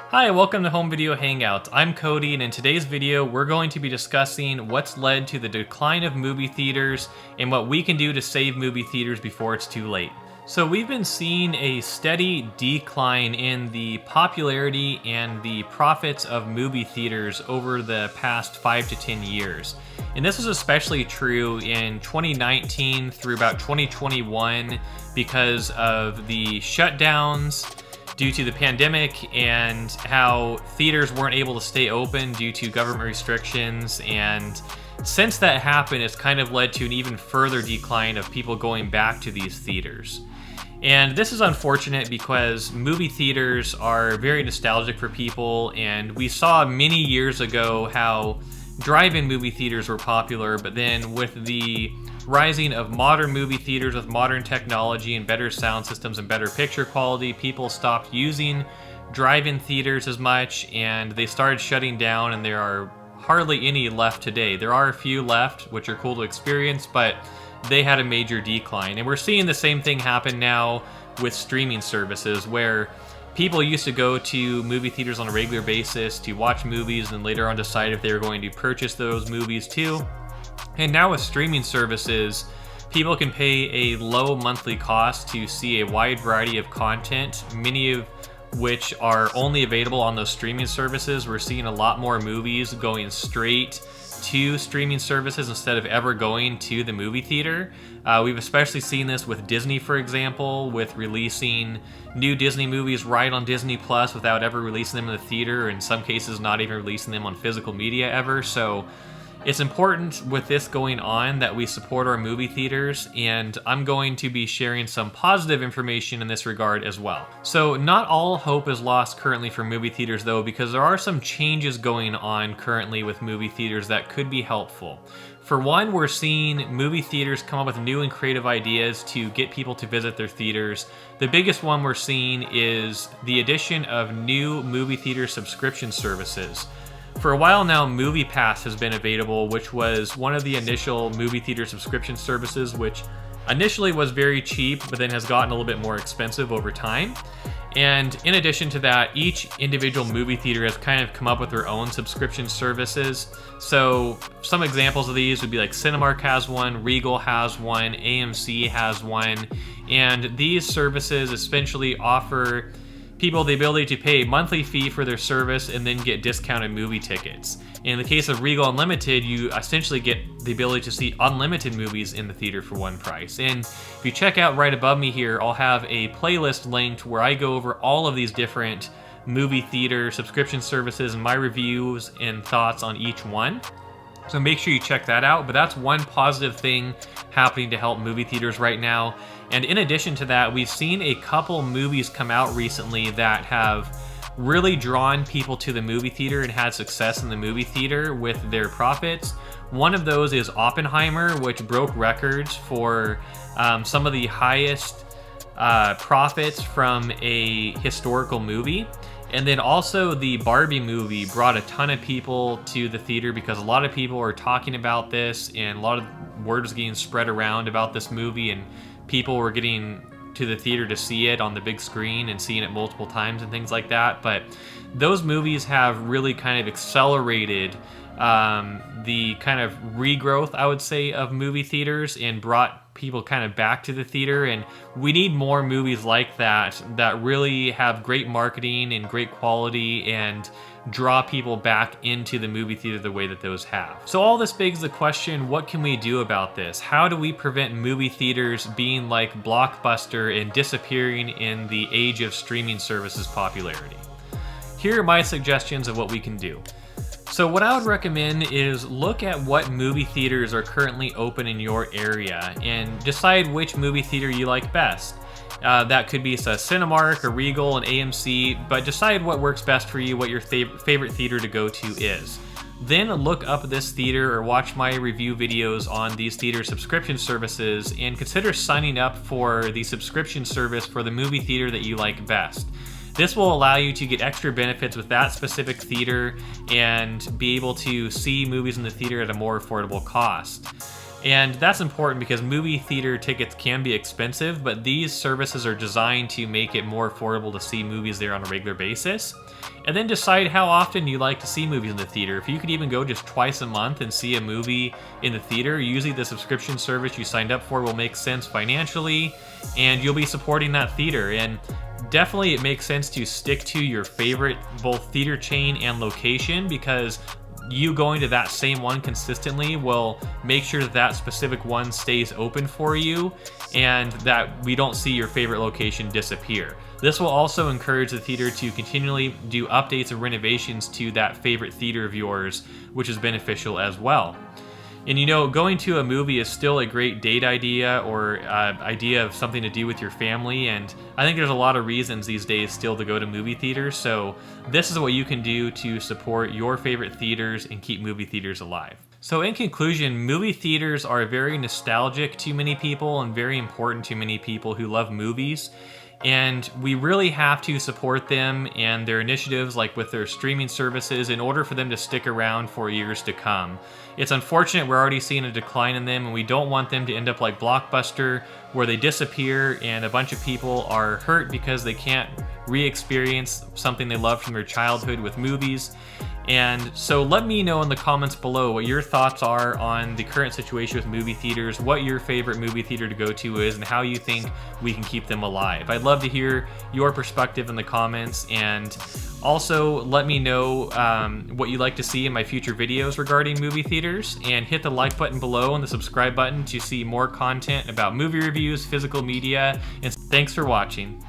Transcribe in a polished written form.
Hi, welcome to Home Video Hangout. I'm Cody, and in today's video, we're going to be discussing what's led to the decline of movie theaters and what we can do to save movie theaters before it's too late. So we've been seeing a steady decline in the popularity and the profits of movie theaters over the past 5 to 10 years. And this was especially true in 2019 through about 2021 because of the shutdowns due to the pandemic and how theaters weren't able to stay open due to government restrictions. And since that happened, it's kind of led to an even further decline of people going back to these theaters. And this is unfortunate because movie theaters are very nostalgic for people, and we saw many years ago how drive-in movie theaters were popular, but then with the rising of modern movie theaters with modern technology and better sound systems and better picture quality, people stopped using drive-in theaters as much, and they started shutting down, and there are hardly any left today. There are a few left, which are cool to experience, but they had a major decline. And we're seeing the same thing happen now with streaming services, where people used to go to movie theaters on a regular basis to watch movies and later on decide if they were going to purchase those movies too. And now with streaming services, people can pay a low monthly cost to see a wide variety of content, many of which are only available on those streaming services. We're seeing a lot more movies going straight to streaming services instead of ever going to the movie theater. We've especially seen this with Disney, for example, with releasing new Disney movies right on Disney Plus without ever releasing them in the theater, or in some cases not even releasing them on physical media ever. So it's important with this going on that we support our movie theaters, and I'm going to be sharing some positive information in this regard as well. So not all hope is lost currently for movie theaters though, because there are some changes going on currently with movie theaters that could be helpful. For one, we're seeing movie theaters come up with new and creative ideas to get people to visit their theaters. The biggest one we're seeing is the addition of new movie theater subscription services. For a while now, MoviePass has been available, which was one of the initial movie theater subscription services, which initially was very cheap, but then has gotten a little bit more expensive over time. And in addition to that, each individual movie theater has kind of come up with their own subscription services. So some examples of these would be like Cinemark has one, Regal has one, AMC has one, and these services essentially offer people the ability to pay a monthly fee for their service and then get discounted movie tickets. In the case of Regal Unlimited, you essentially get the ability to see unlimited movies in the theater for one price. And if you check out right above me here, I'll have a playlist linked where I go over all of these different movie theater subscription services and my reviews and thoughts on each one. So make sure you check that out. But that's one positive thing happening to help movie theaters right now. And in addition to that, we've seen a couple movies come out recently that have really drawn people to the movie theater and had success in the movie theater with their profits. One of those is Oppenheimer, which broke records for some of the highest profits from a historical movie. And then also the Barbie movie brought a ton of people to the theater because a lot of people are talking about this, and a lot of word was getting spread around about this movie, and people were getting to the theater to see it on the big screen and seeing it multiple times and things like that. But those movies have really kind of accelerated the kind of regrowth, I would say, of movie theaters and brought people kind of back to the theater. And we need more movies like that that really have great marketing and great quality and draw people back into the movie theater the way that those have. So all this begs the question, what can we do about this? How do we prevent movie theaters being like Blockbuster and disappearing in the age of streaming services popularity? Here are my suggestions of what we can do. So what I would recommend is look at what movie theaters are currently open in your area and decide which movie theater you like best. That could be a Cinemark, a Regal, an AMC, but decide what works best for you, what your favorite theater to go to is. Then look up this theater or watch my review videos on these theater subscription services and consider signing up for the subscription service for the movie theater that you like best. This will allow you to get extra benefits with that specific theater and be able to see movies in the theater at a more affordable cost. And that's important because movie theater tickets can be expensive, but these services are designed to make it more affordable to see movies there on a regular basis. And then decide how often you like to see movies in the theater. If you could even go just twice a month and see a movie in the theater, usually the subscription service you signed up for will make sense financially, and you'll be supporting that theater. And definitely it makes sense to stick to your favorite both theater chain and location, because you going to that same one consistently will make sure that that specific one stays open for you and that we don't see your favorite location disappear. This will also encourage the theater to continually do updates and renovations to that favorite theater of yours, which is beneficial as well. And you know, going to a movie is still a great date idea or idea of something to do with your family, and I think there's a lot of reasons these days still to go to movie theaters, so this is what you can do to support your favorite theaters and keep movie theaters alive. So in conclusion, movie theaters are very nostalgic to many people and very important to many people who love movies. And we really have to support them and their initiatives, like with their streaming services, in order for them to stick around for years to come. It's unfortunate we're already seeing a decline in them, and we don't want them to end up like Blockbuster, where they disappear and a bunch of people are hurt because they can't re-experience something they loved from their childhood with movies. And so let me know in the comments below what your thoughts are on the current situation with movie theaters, what your favorite movie theater to go to is, and how you think we can keep them alive. I'd love to hear your perspective in the comments, and also let me know what you'd like to see in my future videos regarding movie theaters, and hit the like button below and the subscribe button to see more content about movie reviews, physical media, and thanks for watching.